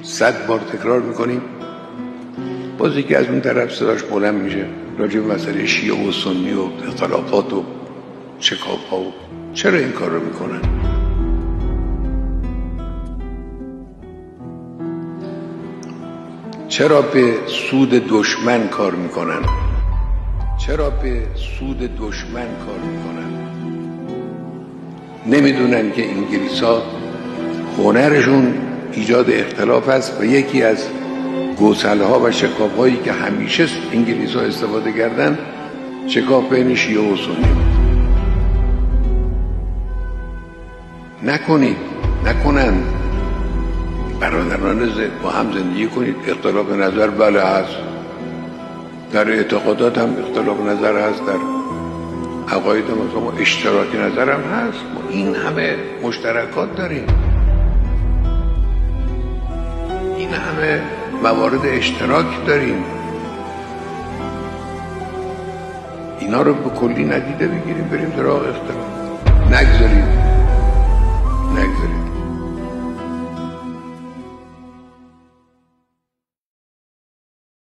100 بار تکرار میکنیم، باز یکی از اون طرف صداش بلند میشه راجع به مسئله شیعه و سنی و اختلافات و شکاف ها و چرا این کار رو میکنن؟ چرا به سود دشمن کار میکنن؟ چرا به سود دشمن کار میکنن؟ نمیدونن که انگلیس‌ها هنرشون ایجاد اختلاف است و یکی از گسل‌ها و شکاف‌هایی که همیشه انگلیس‌ها استفاده کردن شکاف بین شیعه و سنی. نکنن برادران با هم زندگی کنید. اختلاف نظر بله هست، در اعتقادات هم اختلاف نظر هست، در عقاید ما اشتراک نظر هم هست. ما این همه مشترکات داریم، این همه موارد اشتراک داریم، اینا رو به کلی ندیده بگیریم بریم سراغ اختلاف. نگذاریم